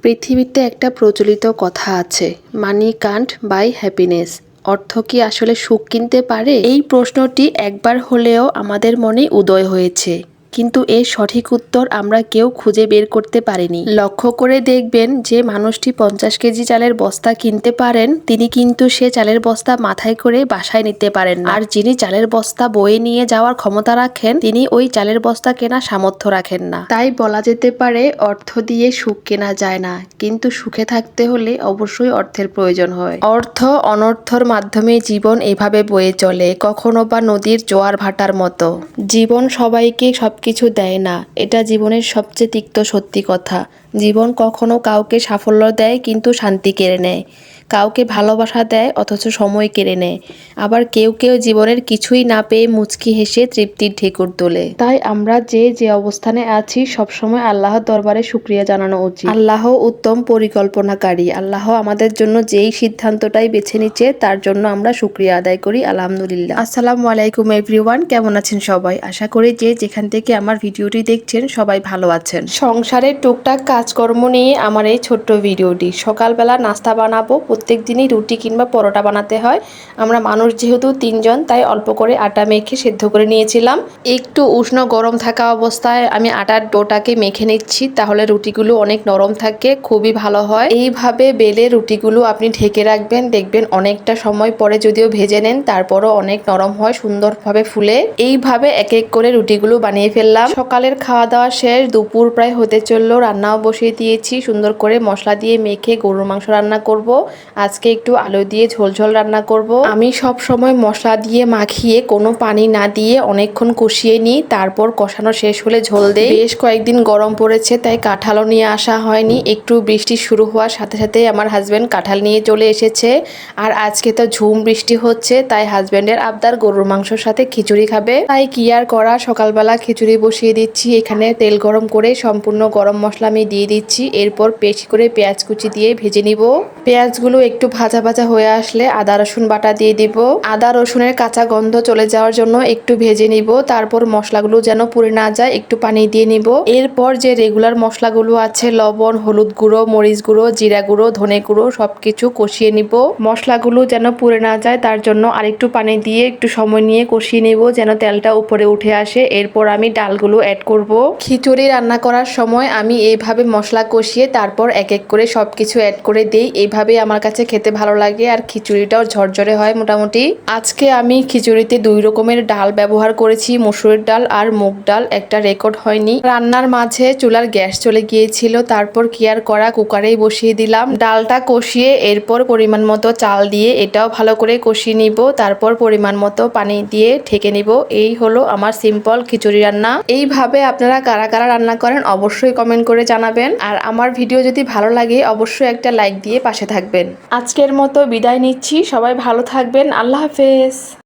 পৃথিবীতে একটা প্রচলিত কথা আছে, মানি কান্ট বাই হ্যাপিনেস। অর্থ কি আসলে সুখ কিনতে পারে? এই প্রশ্নটি একবার হলেও আমাদের মনে উদয় হয়েছে, কিন্তু এর সঠিক উত্তর আমরা কেউ খুঁজে বের করতে পারিনি। লক্ষ্য করে দেখবেন, যে মানুষটি 50 কেজি চালের বস্তা কিনতে পারেন, তিনি কিন্তু সে চালের বস্তা মাথায় করে বাসায় নিতে পারেন না। আর যিনি চালের বস্তা বয়ে নিয়ে যাওয়ার ক্ষমতা রাখেন, তিনি ওই চালের বস্তা কেনা সামর্থ্য রাখেন না। তাই বলা যেতে পারে, অর্থ দিয়ে সুখ কেনা যায় না, কিন্তু সুখে থাকতে হলে অবশ্যই অর্থের প্রয়োজন হয়। অর্থ অনর্থর মাধ্যমে জীবন এভাবে বয়ে চলে, কখনো বা নদীর জোয়ার ভাটার মতো। জীবন সবাইকে সবকিছু দেয় না, এটা জীবনের সবচেয়ে তিক্ত সত্যি কথা। জীবন কখনো কাউকে সাফল্য দেয় কিন্তু শান্তি কেড়ে নেয়, কাউকে ভালোবাসা দেয় অথচ সময় কেড়ে নেয়, আবার কেউ কেউ জীবনের কিছুই না পেয়ে মুচকি হেসে তৃপ্তির ঢেকুর তোলে। তাই আমরা যে অবস্থানে আছি, সবসময় আল্লাহর দরবারে শুকরিয়া জানানো উচিত। আল্লাহ উত্তম পরিকল্পনাকারী। আল্লাহ আমাদের জন্য যেই সিদ্ধান্তটাই বেছে নিচ্ছে, তার জন্য আমরা শুকরিয়া আদায় করি, আলহামদুলিল্লাহ। আসসালামু আলাইকুম এভরিওয়ান, কেমন আছেন সবাই? আশা করি যে যেখান থেকে আমার ভিডিওটি দেখছেন সবাই ভালো আছেন। সংসারের টুকটাক কাজকর্ম নিয়ে আমার এই ছোট্ট ভিডিওটি। সকালবেলা নাস্তা বানাবো, প্রত্যেক দিনই রুটি কিংবা পরোটা বানাতে হয়। আমরা মানুষ যেহেতু 3 জন, তাই অল্প করে আটা মেখে সেদ্ধ করে নিয়েছিলাম। একটু উষ্ণ গরম থাকা অবস্থায় আমি আটার ডোটাকে মেখে নিচ্ছি, তাহলে রুটিগুলো অনেক নরম থাকে, খুবই ভালো হয়। এইভাবে বেলে রুটিগুলো আপনি ঢেকে রাখবেন, দেখবেন অনেকটা সময় পরে যদিও ভেজে নেন, তারপরও অনেক নরম হয়, সুন্দরভাবে ফুলে। এইভাবে এক এক করে রুটিগুলো বানিয়ে ফেললাম। সকালের খাওয়া দাওয়া শেষ, দুপুর প্রায় হতে চললো, রান্নাও বসিয়ে দিয়েছি। সুন্দর করে মশলা দিয়ে মেখে গরুর মাংস রান্না করব। আজকে একটু আলু দিয়ে ঝোল রান্না করব। আমি সব সময় মশলা দিয়ে মাখিয়ে কোনো পানি না দিয়ে অনেকক্ষণ কষিয়ে নিই, তারপর কষানো শেষ হলে ঝোল দেই। বেশ কয়েকদিন গরম পড়েছে, তাই কাঁঠালও নিয়ে আসা হয়নি। একটু বৃষ্টি শুরু হওয়ার সাথে সাথে আমার হাজব্যান্ড কাঁঠাল নিয়ে চলে এসেছে। আর আজকে তো ঝুম বৃষ্টি হচ্ছে, তাই হাজব্যান্ডের আবদার গরুর মাংসর সাথে খিচুড়ি খাবে। তাই কি আর করা, সকালবেলা খিচুড়ি বসিয়ে দিচ্ছি। এখানে তেল গরম করে সম্পূর্ণ গরম মশলা আমি দিয়ে দিচ্ছি। এরপর বেশি করে পেঁয়াজ কুচি দিয়ে ভেজে নিব। পেঁয়াজগুলো একটু ভাজা ভাজা হয়ে আসলে আদা রসুন বাটা দিয়ে দিব। আদা রসুনের কাঁচা গন্ধ চলে যাওয়ার জন্য একটু ভেজে নিব। তারপর মশলাগুলো যেন পুড়ে না যায়, একটু পানি দিয়ে নিব। এরপর যে রেগুলার মশলাগুলো আছে, লবণ, হলুদ গুঁড়ো, মরিচ গুঁড়ো, জিরা গুঁড়ো, ধনে গুঁড়ো, সবকিছু কষিয়ে নিব। মশলাগুলো যেন পুড়ে না যায়, তার জন্য আরেকটু পানি দিয়ে একটু সময় নিয়ে কষিয়ে নিব, যেন তেলটা উপরে উঠে আসে। এরপর আমি ডালগুলো অ্যাড করব। খিচুড়ি রান্না করার সময় আমি এইভাবে মশলা কষিয়ে তারপর এক এক করে সবকিছু অ্যাড করে দিই। এইভাবে আমার কাছে খেতে ভালো লাগে, আর খিচুড়িটাও ঝরঝরে হয় মোটামুটি। আজকে আমি খিচুড়িতে 2 রকমের ডাল ব্যবহার করেছি, মসুরের ডাল আর মুগ ডাল। একটা রেকর্ড হয়নি। রান্নার মাঝে চুলার গ্যাস চলে গিয়েছিল, তারপর কি আর করা, কুকারেই বসিয়ে দিলাম। ডালটা কষিয়ে এরপর পরিমাণ মতো চাল দিয়ে এটাও ভালো করে কষিয়ে নিব। তারপর পরিমাণ মতো পানি দিয়ে ঢেকে নিব। এই হলো আমার সিম্পল খিচুড়ি রান্না। এইভাবে আপনারা কারা কারা রান্না করেন অবশ্যই কমেন্ট করে জানাবেন। আর আমার ভিডিও যদি ভালো লাগে অবশ্যই একটা লাইক দিয়ে পাশে থাকবেন। আজকের মতো বিদায় নিচ্ছি, সবাই ভালো থাকবেন, আল্লাহ হাফেজ।